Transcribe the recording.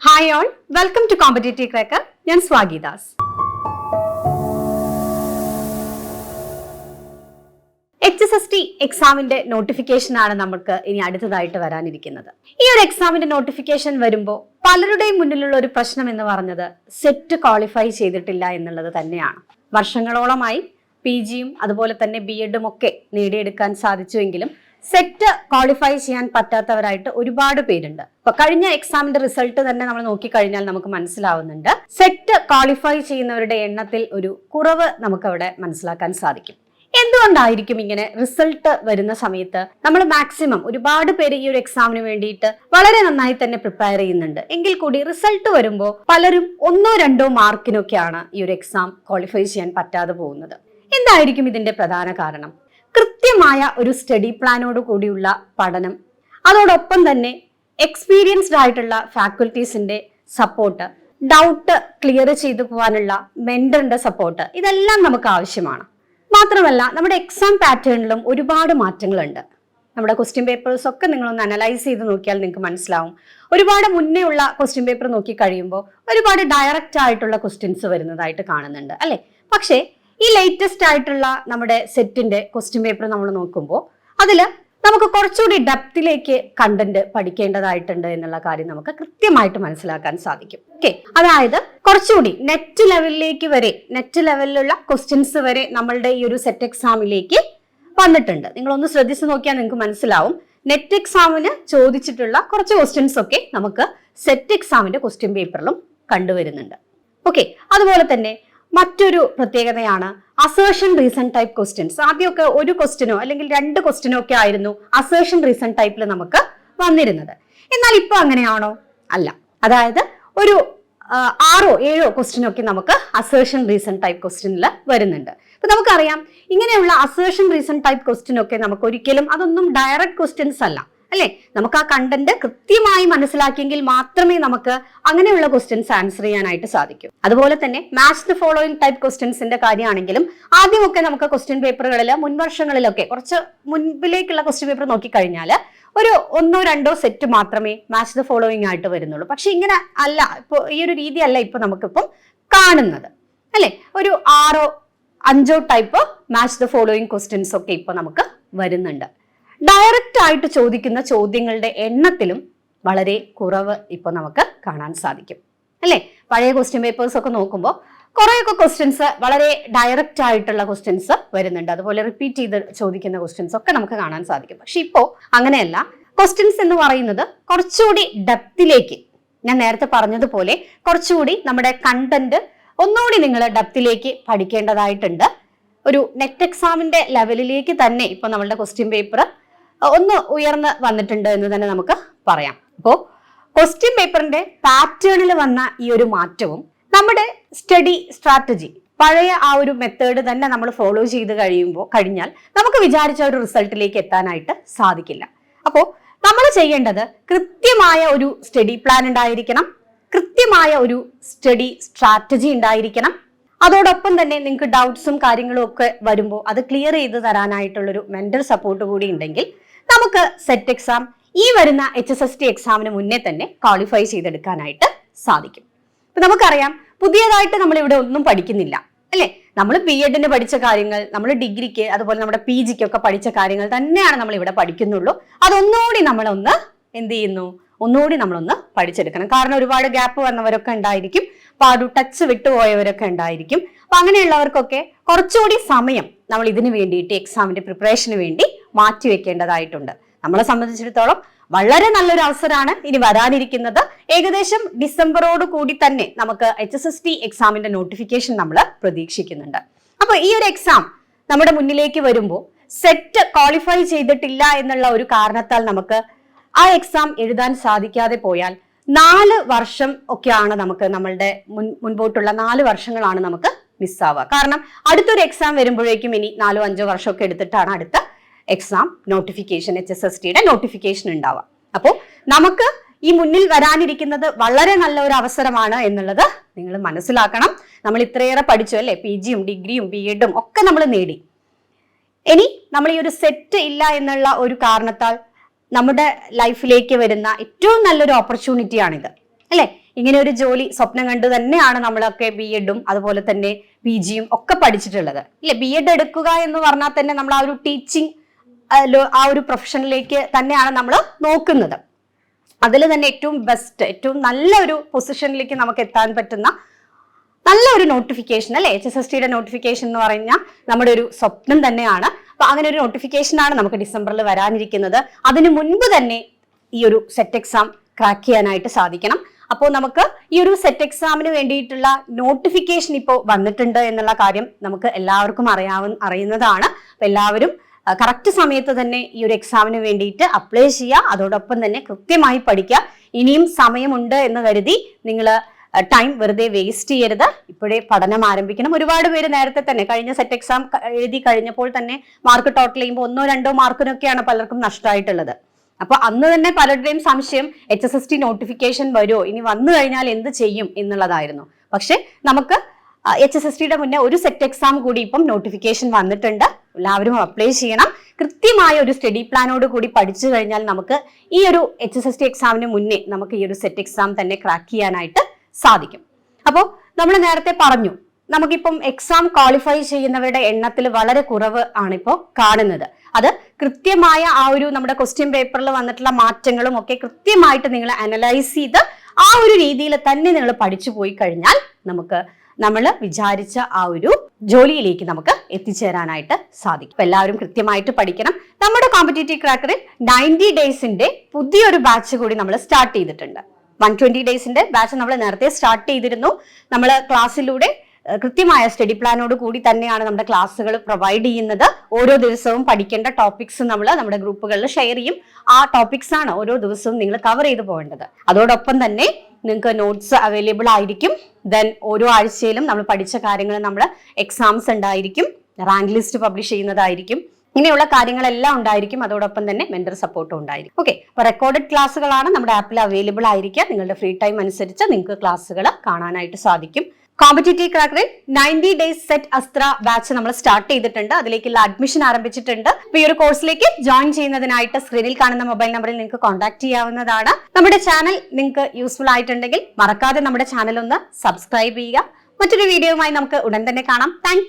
Hi all, welcome to competitive cracker. ഞാൻ Swagidas. HSST എക്സാമിന്റെ notification ആണ് നമുക്ക് ഇനി അടുത്തതായിട്ട് വരാനിരിക്കുന്നത്. ഈ ഒരു എക്സാമിന്റെ നോട്ടിഫിക്കേഷൻ വരുമ്പോൾ പലരുടെയും മുന്നിലുള്ള ഒരു പ്രശ്നം എന്ന് പറഞ്ഞത് സെറ്റ് ക്വാളിഫൈ ചെയ്തിട്ടില്ല എന്നുള്ളത് തന്നെയാണ്. വർഷങ്ങളോളമായി PGയും അതുപോലെ തന്നെ BEdും ഒക്കെ നേടിയെടുക്കാൻ സാധിച്ചുവെങ്കിലും സെറ്റ് ക്വാളിഫൈ ചെയ്യാൻ പറ്റാത്തവരായിട്ട് ഒരുപാട് പേരുണ്ട്. അപ്പൊ കഴിഞ്ഞ എക്സാമിന്റെ റിസൾട്ട് തന്നെ നമ്മൾ നോക്കിക്കഴിഞ്ഞാൽ നമുക്ക് മനസ്സിലാവുന്നുണ്ട്, സെറ്റ് ക്വാളിഫൈ ചെയ്യുന്നവരുടെ എണ്ണത്തിൽ ഒരു കുറവ് നമുക്ക് അവിടെ മനസ്സിലാക്കാൻ സാധിക്കും. എന്തുകൊണ്ടായിരിക്കും ഇങ്ങനെ റിസൾട്ട് വരുന്ന സമയത്ത് നമ്മൾ മാക്സിമം ഒരുപാട് പേര് ഈ ഒരു എക്സാമിന് വേണ്ടിയിട്ട് വളരെ നന്നായി തന്നെ പ്രിപ്പയർ ചെയ്യുന്നുണ്ട്, എങ്കിൽ കൂടി റിസൾട്ട് വരുമ്പോൾ പലരും 1-2 മാർക്കിനൊക്കെയാണ് ഈ ഒരു എക്സാം ക്വാളിഫൈ ചെയ്യാൻ പറ്റാതെ പോകുന്നത്. എന്തായിരിക്കും ഇതിന്റെ പ്രധാന കാരണം? കൃത്യമായ ഒരു സ്റ്റഡി പ്ലാനോട് കൂടിയുള്ള പഠനം, അതോടൊപ്പം തന്നെ എക്സ്പീരിയൻസ്ഡ് ആയിട്ടുള്ള ഫാക്കൽറ്റീസിന്റെ സപ്പോർട്ട്, ഡൗട്ട് ക്ലിയർ ചെയ്തു പോകാനുള്ള മെന്ററിന്റെ സപ്പോർട്ട്, ഇതെല്ലാം നമുക്ക് ആവശ്യമാണ്. മാത്രമല്ല നമ്മുടെ എക്സാം പാറ്റേണിലും ഒരുപാട് മാറ്റങ്ങളുണ്ട്. നമ്മുടെ ക്വസ്റ്റ്യൻ പേപ്പേഴ്സ് ഒക്കെ നിങ്ങളൊന്ന് അനലൈസ് ചെയ്ത് നോക്കിയാൽ നിങ്ങൾക്ക് മനസ്സിലാവും. ഒരുപാട് മുന്നേ ഉള്ള ക്വസ്റ്റ്യൻ പേപ്പർ നോക്കി കഴിയുമ്പോൾ ഒരുപാട് ഡയറക്റ്റ് ആയിട്ടുള്ള ക്വസ്റ്റ്യൻസ് വരുന്നതായിട്ട് കാണുന്നുണ്ട് അല്ലെ. പക്ഷേ ഈ ലേറ്റസ്റ്റ് ആയിട്ടുള്ള നമ്മുടെ സെറ്റിന്റെ ക്വസ്റ്റ്യൻ പേപ്പർ നമ്മൾ നോക്കുമ്പോൾ അതിൽ നമുക്ക് കുറച്ചുകൂടി ഡെപ്തിലേക്ക് കണ്ടന്റ് പഠിക്കേണ്ടതായിട്ടുണ്ട് എന്നുള്ള കാര്യം നമുക്ക് കൃത്യമായിട്ട് മനസ്സിലാക്കാൻ സാധിക്കും. ഓക്കെ, അതായത് കുറച്ചുകൂടി നെറ്റ് ലെവലിലുള്ള ക്വസ്റ്റ്യൻസ് വരെ നമ്മളുടെ ഈ ഒരു സെറ്റ് എക്സാമിലേക്ക് വന്നിട്ടുണ്ട്. നിങ്ങളൊന്ന് ശ്രദ്ധിച്ചു നോക്കിയാൽ നിങ്ങൾക്ക് മനസ്സിലാവും. നെറ്റ് എക്സാമിന് ചോദിച്ചിട്ടുള്ള കുറച്ച് ക്വസ്റ്റ്യൻസ് ഒക്കെ നമുക്ക് സെറ്റ് എക്സാമിന്റെ ക്വസ്റ്റ്യൻ പേപ്പറിലും കണ്ടുവരുന്നുണ്ട്. ഓക്കെ, അതുപോലെ തന്നെ മറ്റൊരു പ്രത്യേകതയാണ് അസേർഷൻ റീസൺ ടൈപ്പ് ക്വസ്റ്റ്യൻസ്. ആദ്യമൊക്കെ ഒരു ക്വസ്റ്റ്യനോ അല്ലെങ്കിൽ 2 ക്വസ്റ്റ്യനോ ഒക്കെ ആയിരുന്നു അസേർഷൻ റീസൺ ടൈപ്പിൽ നമുക്ക് വന്നിരുന്നത്. എന്നാൽ ഇപ്പൊ അങ്ങനെയാണോ? അല്ല. അതായത് ഒരു 6-7 ക്വസ്റ്റ്യനൊക്കെ നമുക്ക് അസേർഷൻ റീസൺ ടൈപ്പ് ക്വസ്റ്റ്യനിൽ വരുന്നുണ്ട്. അപ്പൊ നമുക്കറിയാം, ഇങ്ങനെയുള്ള അസേർഷൻ റീസൺ ടൈപ്പ് ക്വസ്റ്റ്യനൊക്കെ നമുക്ക് ഒരിക്കലും അതൊന്നും ഡയറക്റ്റ് ക്വസ്റ്റ്യൻസ് അല്ല അല്ലെ. നമുക്ക് ആ കണ്ടന്റ് കൃത്യമായി മനസ്സിലാക്കിയെങ്കിൽ മാത്രമേ നമുക്ക് അങ്ങനെയുള്ള ക്വസ്റ്റ്യൻസ് ആൻസർ ചെയ്യാനായിട്ട് സാധിക്കൂ. അതുപോലെ തന്നെ മാച്ച് ദ ഫോളോയിങ് ടൈപ്പ് ക്വസ്റ്റ്യൻസിന്റെ കാര്യമാണെങ്കിലും ആദ്യമൊക്കെ നമുക്ക് ക്വസ്റ്റ്യൻ പേപ്പറുകളിൽ മുൻവർഷങ്ങളിലൊക്കെ കുറച്ച് മുൻപിലേക്കുള്ള ക്വസ്റ്റ്യൻ പേപ്പർ നോക്കിക്കഴിഞ്ഞാൽ ഒരു 1-2 സെറ്റ് മാത്രമേ മാച്ച് ദ ഫോളോയിങ് ആയിട്ട് വരുന്നുള്ളൂ. പക്ഷെ ഇങ്ങനെ അല്ല, ഇപ്പോൾ ഈ ഒരു രീതിയല്ല ഇപ്പൊ നമുക്കിപ്പം കാണുന്നത് അല്ലെ. ഒരു 6-5 type match the following questions ഒക്കെ ഇപ്പൊ നമുക്ക് വരുന്നുണ്ട്. ഡയറക്റ്റ് ആയിട്ട് ചോദിക്കുന്ന ചോദ്യങ്ങളുടെ എണ്ണത്തിലും വളരെ കുറവ് ഇപ്പൊ നമുക്ക് കാണാൻ സാധിക്കും അല്ലെ. പഴയ ക്വസ്റ്റ്യൻ പേപ്പേഴ്സ് ഒക്കെ നോക്കുമ്പോൾ കുറേയൊക്കെ ക്വസ്റ്റ്യൻസ് വളരെ ഡയറക്റ്റ് ആയിട്ടുള്ള ക്വസ്റ്റ്യൻസ് വരുന്നുണ്ട്. അതുപോലെ റിപ്പീറ്റ് ചെയ്ത് ചോദിക്കുന്ന ക്വസ്റ്റ്യൻസ് ഒക്കെ നമുക്ക് കാണാൻ സാധിക്കും. പക്ഷെ ഇപ്പോ അങ്ങനെയല്ല. ക്വസ്റ്റ്യൻസ് എന്ന് പറയുന്നത് കുറച്ചുകൂടി ഡെപ്തിലേക്ക്, ഞാൻ നേരത്തെ പറഞ്ഞതുപോലെ കുറച്ചുകൂടി നമ്മുടെ കണ്ടന്റ് ഒന്നുകൂടി നിങ്ങൾ ഡെപ്തിലേക്ക് പഠിക്കേണ്ടതായിട്ടുണ്ട്. ഒരു നെറ്റ് എക്സാമിന്റെ ലെവലിലേക്ക് തന്നെ ഇപ്പൊ നമ്മളുടെ ക്വസ്റ്റ്യൻ പേപ്പർ ഒന്ന് ഉയർന്ന് വന്നിട്ടുണ്ട് എന്ന് തന്നെ നമുക്ക് പറയാം. അപ്പോൾ ക്വസ്റ്റ്യൻ പേപ്പറിന്റെ പാറ്റേണിൽ വന്ന ഈ ഒരു മാറ്റവും നമ്മുടെ സ്റ്റഡി സ്ട്രാറ്റജി, പഴയ ആ ഒരു മെത്തേഡ് തന്നെ നമ്മൾ ഫോളോ ചെയ്ത് കഴിഞ്ഞാൽ നമുക്ക് വിചാരിച്ച ഒരു റിസൾട്ടിലേക്ക് എത്താനായിട്ട് സാധിക്കില്ല. അപ്പോൾ നമ്മൾ ചെയ്യേണ്ടത് കൃത്യമായ ഒരു സ്റ്റഡി പ്ലാൻ ഉണ്ടായിരിക്കണം, കൃത്യമായ ഒരു സ്റ്റഡി സ്ട്രാറ്റജി ഉണ്ടായിരിക്കണം. അതോടൊപ്പം തന്നെ നിങ്ങൾക്ക് ഡൗട്ട്സും കാര്യങ്ങളും ഒക്കെ വരുമ്പോൾ അത് ക്ലിയർ ചെയ്ത് തരാനായിട്ടുള്ളൊരു മെന്റൽ സപ്പോർട്ട് കൂടി ഉണ്ടെങ്കിൽ നമുക്ക് സെറ്റ് എക്സാം ഈ വരുന്ന HSST എക്സാമിന് മുന്നേ തന്നെ ക്വാളിഫൈ ചെയ്തെടുക്കാനായിട്ട് സാധിക്കും. ഇപ്പൊ നമുക്കറിയാം, പുതിയതായിട്ട് നമ്മൾ ഇവിടെ ഒന്നും പഠിക്കുന്നില്ല അല്ലെ. നമ്മൾ BEdന് പഠിച്ച കാര്യങ്ങൾ, നമ്മൾ ഡിഗ്രിക്ക് അതുപോലെ നമ്മുടെ PGക്ക് ഒക്കെ പഠിച്ച കാര്യങ്ങൾ തന്നെയാണ് നമ്മൾ ഇവിടെ പഠിക്കുന്നുള്ളൂ. അതൊന്നുകൂടി നമ്മളൊന്ന് എന്ത് ചെയ്യുന്നു, ഒന്നുകൂടി നമ്മളൊന്ന് പഠിച്ചെടുക്കണം. കാരണം ഒരുപാട് ഗ്യാപ്പ് വന്നവരൊക്കെ ഉണ്ടായിരിക്കും, ടച്ച് വിട്ടുപോയവരൊക്കെ ഉണ്ടായിരിക്കും. അപ്പൊ അങ്ങനെയുള്ളവർക്കൊക്കെ കുറച്ചുകൂടി സമയം നമ്മൾ ഇതിനു വേണ്ടിയിട്ട് എക്സാമിന്റെ പ്രിപ്പറേഷന് വേണ്ടി മാറ്റിവെക്കേണ്ടതായിട്ടുണ്ട്. നമ്മളെ സംബന്ധിച്ചിടത്തോളം വളരെ നല്ലൊരു അവസരമാണ് ഇനി വരാനിരിക്കുന്നത്. ഏകദേശം ഡിസംബറോട് കൂടി തന്നെ നമുക്ക് HSST എക്സാമിന്റെ നോട്ടിഫിക്കേഷൻ നമ്മൾ പ്രതീക്ഷിക്കുന്നുണ്ട്. അപ്പൊ ഈ ഒരു എക്സാം നമ്മുടെ മുന്നിലേക്ക് വരുമ്പോൾ സെറ്റ് ക്വാളിഫൈ ചെയ്തിട്ടില്ല എന്നുള്ള ഒരു കാരണത്താൽ നമുക്ക് ആ എക്സാം എഴുതാൻ സാധിക്കാതെ പോയാൽ 4 വർഷം ഒക്കെയാണ് നമുക്ക് നമ്മളുടെ മുൻപോട്ടുള്ള 4 വർഷങ്ങളാണ് നമുക്ക് മിസ്സാവുക. കാരണം അടുത്തൊരു എക്സാം വരുമ്പോഴേക്കും ഇനി 4-5 വർഷമൊക്കെ എടുത്തിട്ടാണ് അടുത്ത എക്സാം നോട്ടിഫിക്കേഷൻ, HSSTയുടെ നോട്ടിഫിക്കേഷൻ ഉണ്ടാവുക. അപ്പോൾ നമുക്ക് ഈ മുന്നിൽ വരാനിരിക്കുന്നത് വളരെ നല്ല ഒരു അവസരമാണ് എന്നുള്ളത് നിങ്ങൾ മനസ്സിലാക്കണം. നമ്മൾ ഇത്രയേറെ പഠിച്ചു അല്ലെ, PGയും ഡിഗ്രിയും BEdും ഒക്കെ നമ്മൾ നേടി. ഇനി നമ്മൾ ഈ ഒരു സെറ്റ് ഇല്ല എന്നുള്ള ഒരു കാരണത്താൽ നമ്മുടെ ലൈഫിലേക്ക് വരുന്ന ഏറ്റവും നല്ലൊരു ഓപ്പർച്യൂണിറ്റി ആണിത് അല്ലെ. ഇങ്ങനെ ഒരു ജോലി സ്വപ്നം കണ്ടു തന്നെയാണ് നമ്മളൊക്കെ BEdും അതുപോലെ തന്നെ PGയും ഒക്കെ പഠിച്ചിട്ടുള്ളത് ഇല്ലേ. BEd എടുക്കുക എന്ന് പറഞ്ഞാൽ തന്നെ നമ്മൾ ആ ഒരു ടീച്ചിങ് ആ ഒരു പ്രൊഫഷനിലേക്ക് തന്നെയാണ് നമ്മൾ നോക്കുന്നത്. അതിൽ തന്നെ ഏറ്റവും ബെസ്റ്റ്, ഏറ്റവും നല്ല ഒരു പൊസിഷനിലേക്ക് നമുക്ക് എത്താൻ പറ്റുന്ന നല്ല ഒരു നോട്ടിഫിക്കേഷൻ അല്ലെ HSSTയുടെ നോട്ടിഫിക്കേഷൻ എന്ന് പറഞ്ഞാൽ നമ്മുടെ ഒരു സ്വപ്നം തന്നെയാണ്. അപ്പൊ അങ്ങനെ ഒരു നോട്ടിഫിക്കേഷനാണ് നമുക്ക് ഡിസംബറിൽ വരാനിരിക്കുന്നത്. അതിനു മുൻപ് തന്നെ ഈ ഒരു സെറ്റ് എക്സാം ക്രാക്ക് ചെയ്യാനായിട്ട് സാധിക്കണം. അപ്പോൾ നമുക്ക് ഈ ഒരു സെറ്റ് എക്സാമിന് വേണ്ടിയിട്ടുള്ള നോട്ടിഫിക്കേഷൻ ഇപ്പോൾ വന്നിട്ടുണ്ട് എന്നുള്ള കാര്യം നമുക്ക് എല്ലാവർക്കും അറിയുന്നതാണ്. അപ്പൊ എല്ലാവരും കറക്റ്റ് സമയത്ത് തന്നെ ഈ ഒരു എക്സാമിന് വേണ്ടിയിട്ട് അപ്ലൈ ചെയ്യുക. അതോടൊപ്പം തന്നെ കൃത്യമായി പഠിക്കുക. ഇനിയും സമയമുണ്ട് എന്ന് കരുതി നിങ്ങൾ ടൈം വെറുതെ വേസ്റ്റ് ചെയ്യരുത്. ഇപ്പോഴേ പഠനം ആരംഭിക്കണം. ഒരുപാട് പേര് നേരത്തെ തന്നെ കഴിഞ്ഞ സെറ്റ് എക്സാം എഴുതി കഴിഞ്ഞപ്പോൾ തന്നെ മാർക്ക് ടോട്ടൽ ചെയ്യുമ്പോൾ 1-2 മാർക്കിനൊക്കെയാണ് പലർക്കും നഷ്ടമായിട്ടുള്ളത്. അപ്പൊ അന്ന് തന്നെ പലരുടെയും സംശയം HSST നോട്ടിഫിക്കേഷൻ വരുമോ, ഇനി വന്നു കഴിഞ്ഞാൽ എന്ത് ചെയ്യും എന്നുള്ളതായിരുന്നു. പക്ഷെ നമുക്ക് HSSTയുടെ മുന്നേ ഒരു സെറ്റ് എക്സാം കൂടി ഇപ്പം നോട്ടിഫിക്കേഷൻ വന്നിട്ടുണ്ട്. എല്ലാവരും അപ്ലൈ ചെയ്യണം. കൃത്യമായ ഒരു സ്റ്റഡി പ്ലാനോട് കൂടി പഠിച്ചു കഴിഞ്ഞാൽ നമുക്ക് ഈ ഒരു HSST എക്സാമിന് മുന്നേ നമുക്ക് ഈ ഒരു സെറ്റ് എക്സാം തന്നെ ക്രാക്ക് ചെയ്യാനായിട്ട് സാധിക്കും. അപ്പോൾ നമ്മൾ നേരത്തെ പറഞ്ഞു, നമുക്കിപ്പം എക്സാം ക്വാളിഫൈ ചെയ്യുന്നവരുടെ എണ്ണത്തിൽ വളരെ കുറവ് ആണിപ്പോൾ കാണുന്നത്. അത് കൃത്യമായ ആ ഒരു നമ്മുടെ ക്വസ്റ്റ്യൻ പേപ്പറിൽ വന്നിട്ടുള്ള മാറ്റങ്ങളും ഒക്കെ കൃത്യമായിട്ട് നിങ്ങൾ അനലൈസ് ചെയ്ത് ആ ഒരു രീതിയിൽ തന്നെ നിങ്ങൾ പഠിച്ചു പോയി കഴിഞ്ഞാൽ നമുക്ക് നമ്മൾ വിചാരിച്ച ആ ഒരു ജോലിയിലേക്ക് നമുക്ക് എത്തിച്ചേരാനായിട്ട് സാധിക്കും. അപ്പൊ എല്ലാവരും കൃത്യമായിട്ട് പഠിക്കണം. നമ്മുടെ കോമ്പറ്റേറ്റീവ് ക്രാക്കറിൽ 90 ഡേയ്സിന്റെ പുതിയൊരു ബാച്ച് കൂടി നമ്മൾ സ്റ്റാർട്ട് ചെയ്തിട്ടുണ്ട്. 120 ഡേയ്സിന്റെ ബാച്ച് നമ്മൾ നേരത്തെ സ്റ്റാർട്ട് ചെയ്തിരുന്നു. നമ്മൾ ക്ലാസ്സിലൂടെ കൃത്യമായ സ്റ്റഡി പ്ലാനോട് കൂടി തന്നെയാണ് നമ്മുടെ ക്ലാസ്സുകൾ പ്രൊവൈഡ് ചെയ്യുന്നത്. ഓരോ ദിവസവും പഠിക്കേണ്ട ടോപ്പിക്സ് നമ്മൾ നമ്മുടെ ഗ്രൂപ്പുകളിൽ ഷെയർ ചെയ്യും. ആ ടോപ്പിക്സ് ആണ് ഓരോ ദിവസവും നിങ്ങൾ കവർ ചെയ്ത് പോകേണ്ടത്. അതോടൊപ്പം തന്നെ നിങ്ങൾക്ക് നോട്ട്സ് അവൈലബിൾ ആയിരിക്കും. ദെൻ ഓരോ ആഴ്ചയിലും നമ്മൾ പഠിച്ച കാര്യങ്ങൾ നമ്മൾ എക്സാംസ് ഉണ്ടായിരിക്കും, റാങ്ക് ലിസ്റ്റ് പബ്ലിഷ് ചെയ്യുന്നതായിരിക്കും, ഇങ്ങനെയുള്ള കാര്യങ്ങളെല്ലാം ഉണ്ടായിരിക്കും. അതോടൊപ്പം തന്നെ മെന്റർ സപ്പോർട്ടും ഉണ്ടായിരിക്കും. ഓക്കെ, അപ്പൊ റെക്കോർഡഡ് ക്ലാസ്സുകളാണ് നമ്മുടെ ആപ്പിൽ അവൈലബിൾ ആയിരിക്കുക. നിങ്ങളുടെ ഫ്രീ ടൈം അനുസരിച്ച് നിങ്ങൾക്ക് ക്ലാസ്സുകൾ കാണാനായിട്ട് സാധിക്കും. കോമ്പറ്റേറ്റീവ് ക്രാക്കറിൽ 90 ഡേയ്സ് സെറ്റ് അസ്ത്ര ബാച്ച് നമ്മൾ സ്റ്റാർട്ട് ചെയ്തിട്ടുണ്ട്. അതിലേക്കുള്ള അഡ്മിഷൻ ആരംഭിച്ചിട്ടുണ്ട്. അപ്പൊ ഈ ഒരു കോഴ്സിലേക്ക് ജോയിൻ ചെയ്യുന്നതിനായിട്ട് സ്ക്രീനിൽ കാണുന്ന മൊബൈൽ നമ്പറിൽ നിങ്ങൾക്ക് കോൺടാക്ട് ചെയ്യാവുന്നതാണ്. നമ്മുടെ ചാനൽ നിങ്ങൾക്ക് യൂസ്ഫുൾ ആയിട്ടുണ്ടെങ്കിൽ മറക്കാതെ നമ്മുടെ ചാനൽ ഒന്ന് സബ്സ്ക്രൈബ് ചെയ്യുക. മറ്റൊരു വീഡിയോയുമായി നമുക്ക് ഉടൻ തന്നെ കാണാം. താങ്ക്